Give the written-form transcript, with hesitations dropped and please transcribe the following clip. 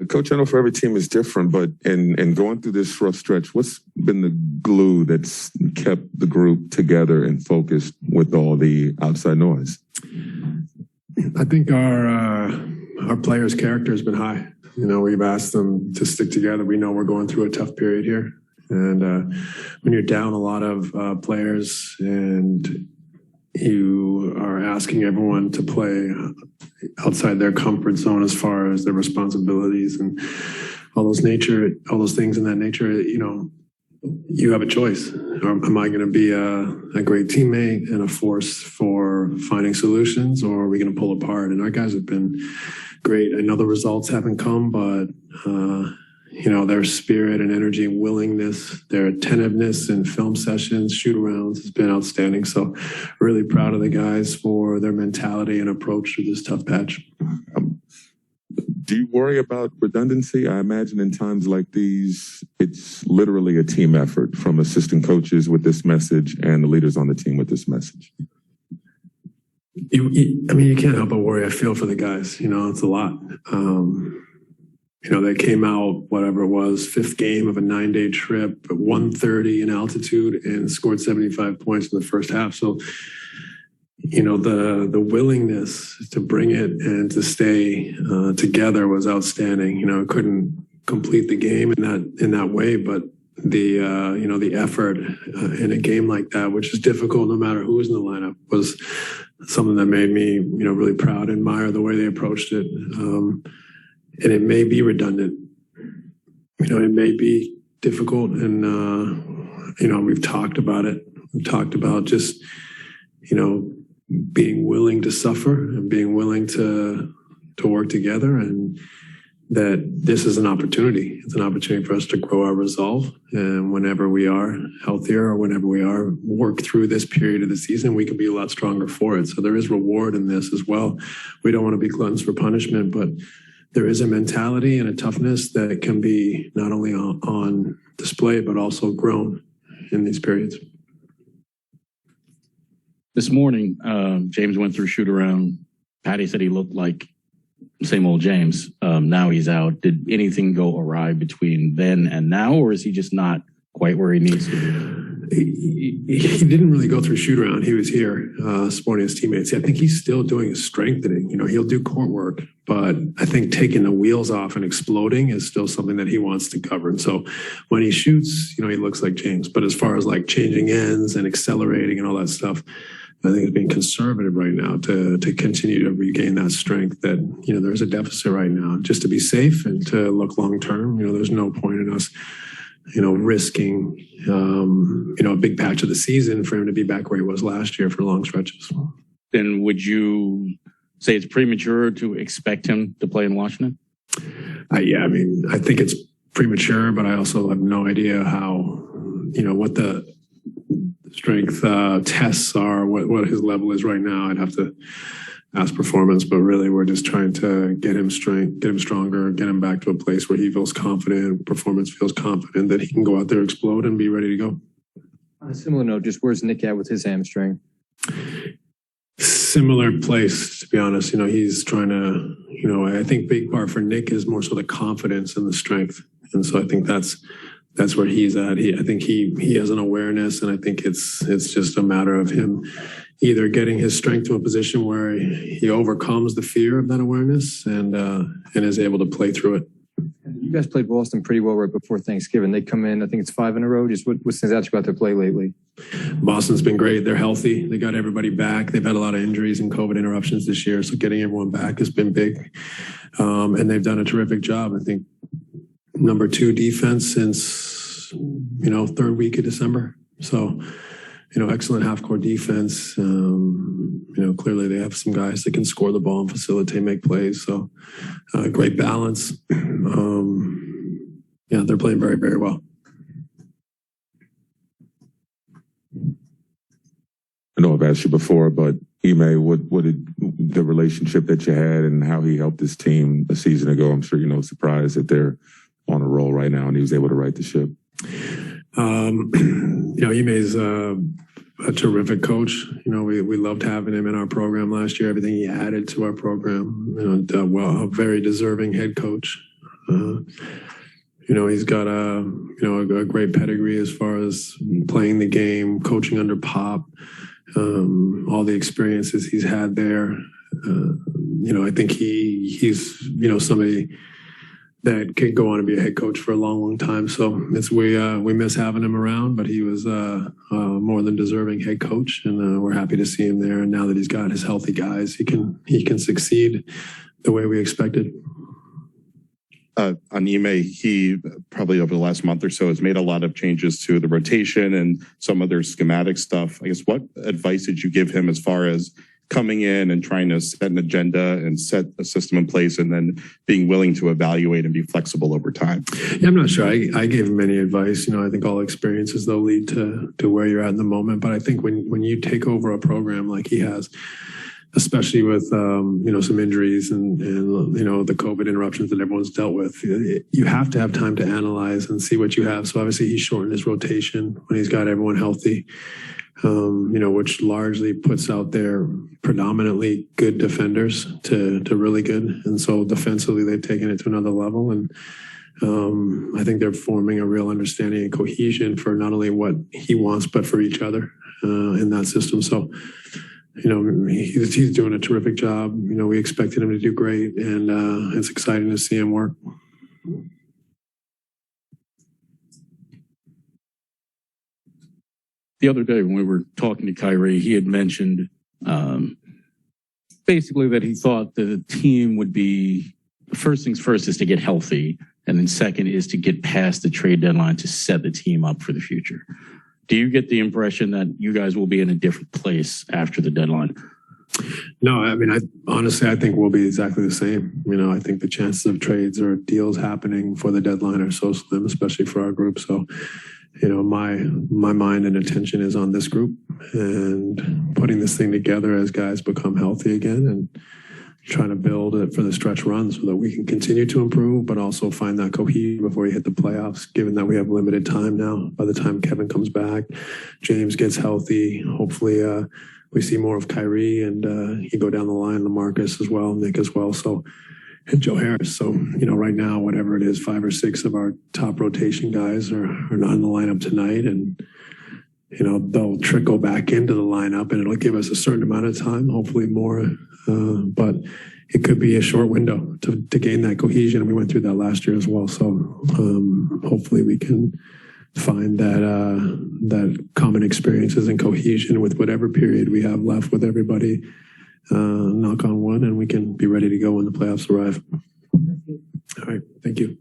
Coach, I know for every team is different, but in going through this rough stretch, what's been the glue that's kept the group together and focused with all the outside noise? I think our players' character has been high. We've asked them to stick together. We know we're going through a tough period here. And when you're down a lot of players and you are asking everyone to play outside their comfort zone as far as their responsibilities and all those things in that nature, you have a choice. Am I going to be a great teammate and a force for finding solutions, or are we going to pull apart? And our guys have been great. I know the results haven't come, but their spirit and energy and willingness, their attentiveness in film sessions, shoot-arounds has been outstanding. So really proud of the guys for their mentality and approach to this tough patch. Do you worry about redundancy? I imagine in times like these, it's literally a team effort from assistant coaches with this message and the leaders on the team with this message. You can't help but worry. I feel for the guys. It's a lot. They came out, whatever it was, fifth game of a 9-day trip at 130 in altitude and scored 75 points in the first half. So, the willingness to bring it and to stay together was outstanding. Couldn't complete the game in that way, but the effort in a game like that, which is difficult no matter who was in the lineup, was something that made me, really proud and admire the way they approached it. And it may be redundant. It may be difficult. And, we've talked about it. We've talked about just, being willing to suffer and being willing to work together, and that this is an opportunity. It's an opportunity for us to grow our resolve. And whenever we are healthier or whenever we work through this period of the season, we can be a lot stronger for it. So there is reward in this as well. We don't want to be gluttons for punishment, but there is a mentality and a toughness that can be not only on display, but also grown in these periods. This morning, James went through shoot around. Patty said he looked like same old James. Now he's out. Did anything go awry between then and now, or is he just not quite where he needs to be? He didn't really go through shoot around. He was here supporting his teammates. I think he's still doing his strengthening. He'll do court work, but I think taking the wheels off and exploding is still something that he wants to cover. And so when he shoots, he looks like James. But as far as like changing ends and accelerating and all that stuff, I think it's being conservative right now to continue to regain that strength that, there's a deficit right now. Just to be safe and to look long term, there's no point in us, risking, a big patch of the season for him to be back where he was last year for long stretches. Then would you say it's premature to expect him to play in Washington? I think it's premature, but I also have no idea how, what the strength tests are, what his level is right now. I'd have to ask performance, but really we're just trying to get him stronger, get him back to a place where he feels confident, performance feels confident that he can go out there, explode, and be ready to go. On a similar note, just where's Nick at with his hamstring? Similar place, to be honest. He's trying to, I think big part for Nick is more so the confidence and the strength. And so I think that's where he's at. I think he has an awareness, and I think it's just a matter of him either getting his strength to a position where he overcomes the fear of that awareness and is able to play through it. You guys played Boston pretty well right before Thanksgiving. They come in, I think it's 5 in a row. Just what stands out to you about their play lately? Boston's been great. They're healthy. They got everybody back. They've had a lot of injuries and COVID interruptions this year, so getting everyone back has been big. And they've done a terrific job. I think number 2 defense since, third week of December. So, excellent half-court defense. Clearly they have some guys that can score the ball and facilitate, make plays. So, great balance. They're playing very, very well. I know I've asked you before, but Ime, what did the relationship that you had and how he helped this team a season ago? I'm sure you're no surprise that they're on a roll right now and he was able to right the ship. Ime's a terrific coach. We loved having him in our program last year. Everything he added to our program, a very deserving head coach. He's got a great pedigree as far as playing the game, coaching under Pop, all the experiences he's had there. I think he's somebody that could go on and be a head coach for a long, long time. So we miss having him around, but he was more than deserving head coach, and we're happy to see him there. And now that he's got his healthy guys, he can succeed the way we expected. On Ime, he probably over the last month or so has made a lot of changes to the rotation and some other schematic stuff. I guess what advice did you give him as far as coming in and trying to set an agenda and set a system in place and then being willing to evaluate and be flexible over time? Yeah, I'm not sure. I gave him any advice. I think all experiences, they'll lead to where you're at in the moment. But I think when you take over a program like he has, especially with, some injuries and the COVID interruptions that everyone's dealt with, you have to have time to analyze and see what you have. So obviously he shortened his rotation when he's got everyone healthy, which largely puts out there predominantly good defenders to really good. And so defensively, they've taken it to another level. And I think they're forming a real understanding and cohesion for not only what he wants, but for each other in that system. So, he's doing a terrific job. We expected him to do great, and it's exciting to see him work. The other day when we were talking to Kyrie, he had mentioned basically that he thought that the team would be, first things first is to get healthy, and then second is to get past the trade deadline to set the team up for the future. Do you get the impression that you guys will be in a different place after the deadline? No, I mean, honestly, I think we'll be exactly the same. I think the chances of trades or deals happening for the deadline are so slim, especially for our group. So, my mind and attention is on this group and putting this thing together as guys become healthy again and trying to build it for the stretch run so that we can continue to improve, but also find that cohesion before you hit the playoffs, given that we have limited time now. By the time Kevin comes back, James gets healthy. Hopefully we see more of Kyrie and he go down the line, LaMarcus as well, Nick as well. So, and Joe Harris. So, right now, whatever it is, 5 or 6 of our top rotation guys are not in the lineup tonight. And, they'll trickle back into the lineup and it'll give us a certain amount of time, hopefully more. But it could be a short window to gain that cohesion. We went through that last year as well. So hopefully we can find that common experiences and cohesion with whatever period we have left with everybody, knock on wood, and we can be ready to go when the playoffs arrive. All right. Thank you.